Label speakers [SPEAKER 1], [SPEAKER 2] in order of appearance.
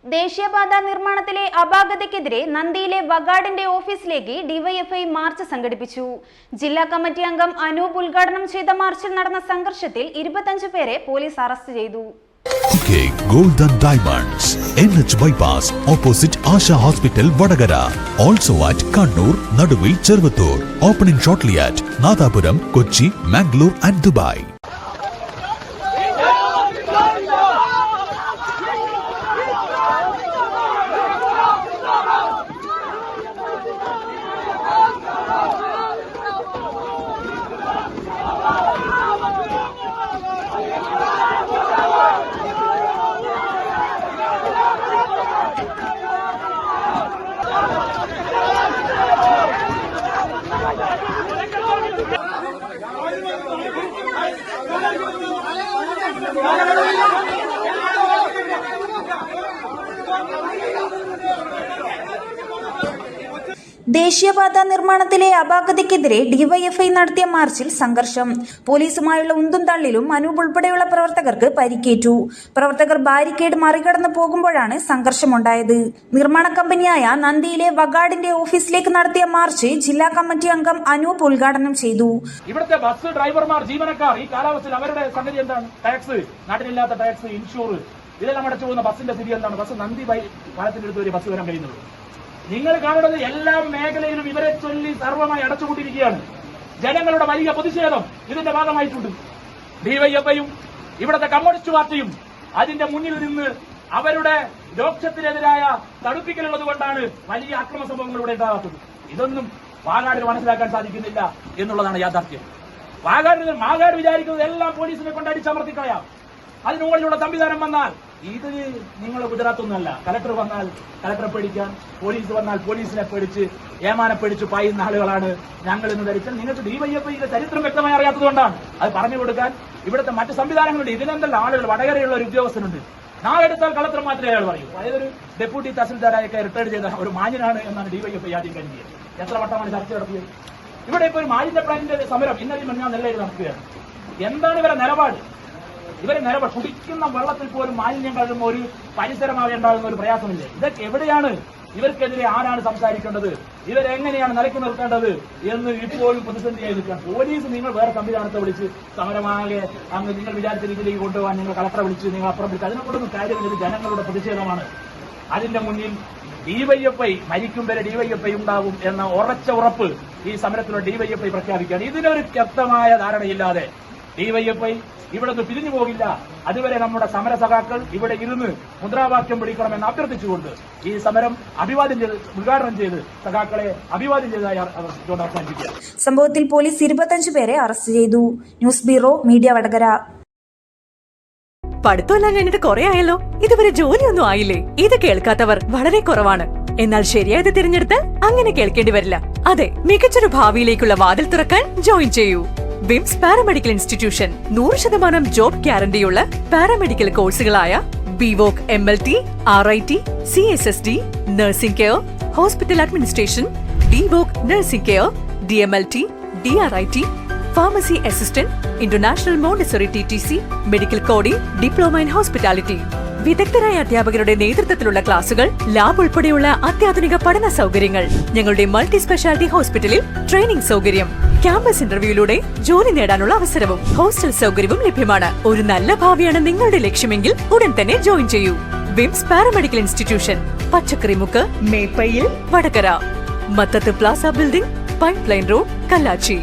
[SPEAKER 1] ദേശീയപാത നിർമ്മാണത്തിലെ അപാകതയ്ക്കെതിരെ നന്ദിയിലെ വഗാർഡിന്റെ ഓഫീസിലേക്ക് ഡിവൈഎഫ്ഐ മാർച്ച് സംഘടിപ്പിച്ചു. ജില്ലാ കമ്മിറ്റി അംഗം അനൂപ് ഉദ്ഘാടനം ചെയ്ത മാർച്ചിൽ നടന്ന സംഘർഷത്തിൽ 25 പേരെ പോലീസ് അറസ്റ്റ് ചെയ്തു.
[SPEAKER 2] Gold and Diamonds, NH Bypass, opposite Asha Hospital, Vadagara. Also at Kannur, Naduvil, Chervattur. Opening shortly at Nathapuram, Kochi, Mangalore and Dubai.
[SPEAKER 1] ദേശീയപാത നിർമ്മാണത്തിലെ അപാകതയ്ക്കെതിരെ ഡിവൈഎഫ്ഐ നടത്തിയ മാർച്ചിൽ സംഘർഷം. പോലീസുമായുള്ള ഉന്തും തള്ളിലും അനൂപ് ഉൾപ്പെടെയുള്ള പ്രവർത്തകർക്ക് പരിക്കേറ്റു. പ്രവർത്തകർ ബാരിക്കേഡ് മറികടന്നു പോകുമ്പോഴാണ് സംഘർഷമുണ്ടായത്. നിർമ്മാണ കമ്പനിയായ നന്ദിയിലെ വഗാർഡിന്റെ ഓഫീസിലേക്ക് നടത്തിയ മാർച്ച് ജില്ലാ കമ്മിറ്റി അംഗം അനൂപ് ഉദ്ഘാടനം ചെയ്തു.
[SPEAKER 3] ഇവിടുത്തെ ബസ് ഡ്രൈവർമാർ, ജീവനക്കാർ ഈ കാലാവസ്ഥയിൽ അവരുടെ സംഗതി എന്താണ്? ടാക്സ്, നാട്ടിലില്ലാത്ത ടാക്സ്, ഇൻഷൂർ, ഇതെല്ലാം അടച്ചു പോകുന്ന ബസിന്റെ സ്ഥിതി എന്താണ്? ബസ് നന്ദി പാലത്തിനടുത്ത് ഒരു ബസ് വരാൻ കഴിയുന്നത്. നിങ്ങൾ കാണുന്നത് എല്ലാ മേഖലയിലും ഇവരെ ചൊല്ലി സർവമായി അടച്ചുകൊണ്ടിരിക്കുകയാണ്. ജനങ്ങളുടെ വലിയ പ്രതിഷേധം ഇതിന്റെ ഭാഗമായിട്ടുണ്ട്. ഡിവൈഎഫ്ഐയും ഇവിടുത്തെ കമ്മ്യൂണിസ്റ്റ് പാർട്ടിയും അതിന്റെ മുന്നിൽ നിന്ന് അവരുടെ രോക്ഷത്തിനെതിരായ തടുപ്പിക്കലുള്ളത് കൊണ്ടാണ് വലിയ അക്രമ സംഭവങ്ങളിലൂടെ ഉണ്ടാകാത്തത്. ഇതൊന്നും വാഗാടിന് മനസ്സിലാക്കാൻ സാധിക്കുന്നില്ല എന്നുള്ളതാണ് യാഥാർത്ഥ്യം. വാഗാട് വിചാരിക്കുന്നത് എല്ലാം പോലീസിനെ കൊണ്ട് അടിച്ചമർത്തിക്കളയാം. അതിന് മുകളിലുള്ള സംവിധാനം വന്നാൽ ഇത് നിങ്ങൾ ഗുജറാത്തൊന്നുമല്ല. കലക്ടർ വന്നാൽ കലക്ടറെ പേടിക്കാൻ, പോലീസ് വന്നാൽ പോലീസിനെ പേടിച്ച്, ഏമാനെ പേടിച്ച് പായുന്ന ആളുകളാണ് ഞങ്ങൾ എന്ന് ധരിച്ചാൽ നിങ്ങൾക്ക് ഡിവൈഎഫ്ഐയുടെ ചരിത്രം വ്യക്തമായി അറിയാത്തതുകൊണ്ടാണ്. അത് പറഞ്ഞു കൊടുക്കാൻ ഇവിടുത്തെ മറ്റ് സംവിധാനങ്ങളുണ്ട്. ഇതിനെന്തല്ല ആളുകൾ, വടകരയുള്ള ഒരു ഉദ്യോഗസ്ഥനുണ്ട്, നാളെടുത്താൽ കളക്ടർ മാത്രമേ അയാൾ പറയൂ. അതൊരു ഡെപ്യൂട്ടി തഹസിൽദാരായൊക്കെ റിട്ടയർ ചെയ്ത ഒരു മാന്യനാണ് എന്നാണ് ഡിവൈഎഫ്ഐ ആദ്യം കരുതിയത്. എത്ര വട്ടമാണ് ചർച്ച നടത്തിയത്? ഇവിടെ ഇപ്പോൾ ഒരു മാലിന്യ പ്ലാന്റിന്റെ സമരം ഇന്നലെ നെല്ലയിൽ നടക്കുകയാണ്. എന്താണ് ഇവരുടെ നിലപാട്? കുടിക്കുന്ന വെള്ളത്തിൽ പോലും മാലിന്യം കഴുകുന്ന ഒരു പരിസരമാകെ ഉണ്ടാകുന്ന ഒരു പ്രയാസമില്ലേ? ഇതൊക്കെ എവിടെയാണ്? ഇവർക്കെതിരെ ആരാണ് സംസാരിക്കേണ്ടത്? ഇവരെങ്ങനെയാണ് നിലയ്ക്ക് നിർത്തേണ്ടത് എന്ന് ഇപ്പോഴും പ്രതിസന്ധിയായി നിൽക്കുകയാണ്. പോലീസ് നിങ്ങൾ വേറെ സംവിധാനത്തെ വിളിച്ച് സമരമാകെ അങ്ങ് നിങ്ങൾ വിചാരിച്ച രീതിയിലേക്ക് കൊണ്ടുപോകാൻ നിങ്ങൾ കളക്ടറെ വിളിച്ച് നിങ്ങൾ അപ്പുറം വിളിച്ച് അതിനെക്കൊണ്ടൊന്നും കാര്യമില്ല. ജനങ്ങളുടെ പ്രതിഷേധമാണ്. അതിന്റെ മുന്നിൽ ഡിവൈഎഫ്ഐ മരിക്കും വരെ ഡിവൈഎഫ്ഐ ഉണ്ടാവും എന്ന ഉറച്ച ഉറപ്പ് ഈ സമരത്തിലുള്ള ഡിവൈഎഫ്ഐ പ്രഖ്യാപിക്കുകയാണ്. ഇതിനൊരു വ്യക്തമായ ധാരണയില്ലാതെ ഡിവൈഎഫ്ഐ ഇവിടെ നിന്ന് പിരിഞ്ഞു പോകില്ല. അതുവരെ നമ്മുടെ സമര സഖാക്കൾ ഇവിടെ ഇരുന്ന് മുദ്രാവാക്യം വിളിക്കണമെന്ന് അഭ്യർത്ഥിച്ചുകൊണ്ട് ഈ സമരം ഉദ്ഘാടനം ചെയ്ത് സഖാക്കളെ അഭിവാദ്യം ചെയ്തതായി അവസാനിപ്പിക്കുക.
[SPEAKER 1] സംഭവത്തിൽ പോലീസ് 25 പേരെ അറസ്റ്റ് ചെയ്തു. News bureau, media, Vadakara.
[SPEAKER 4] പഠിത്തമെല്ലാം കഴിഞ്ഞിട്ട് കുറെ ആയല്ലോ, ഇതുവരെ ജോലിയൊന്നും ആയില്ലേ? ഇത് കേൾക്കാത്തവർ വളരെ കുറവാണ്. എന്നാൽ ശരിയായത് തിരഞ്ഞെടുത്ത് അങ്ങനെ കേൾക്കേണ്ടി വരില്ല. അതെ, മികച്ചൊരു ഭാവിയിലേക്കുള്ള വാതിൽ തുറക്കാൻ ജോയിൻ ചെയ്യൂ. വിംസ് പാരാമെഡിക്കൽ ഇൻസ്റ്റിറ്റ്യൂഷൻ 100% ജോബ് ഗ്യാരണ്ടിയുള്ള പാരാമെഡിക്കൽ കോഴ്സുകളായ B Voc MLT, RIT, CSSD, nursing care, hospital administration, D Voc nursing care, DMLT, DRIT, pharmacy assistant, international Montessori TTC, medical coding, diploma in hospitality. വിദഗ്ധരായ അധ്യാപകരുടെ നേതൃത്വത്തിലുള്ള ക്ലാസുകൾ, ലാബ് ഉൾപ്പെടെയുള്ള അത്യാധുനിക പഠന സൗകര്യങ്ങൾ. ഞങ്ങളുടെ മൾട്ടി സ്പെഷ്യാലിറ്റി ഹോസ്പിറ്റലിൽ ട്രെയിനിംഗ് സൗകര്യം, ക്യാമ്പസ് ഇന്റർവ്യൂയിലൂടെ ജോലി നേടാനുള്ള അവസരവും, ഹോസ്റ്റൽ സൗകര്യവും ലഭ്യമാണ്. ഒരു നല്ല ഭാവിയാണ് നിങ്ങളുടെ ലക്ഷ്യമെങ്കിൽ ഉടൻ തന്നെ ജോയിൻ ചെയ്യൂ. Vims paramedical institution, Pachakkarimukku, Meppayil, Vadakara. Mathath plaza building, pipeline road, Kallachi.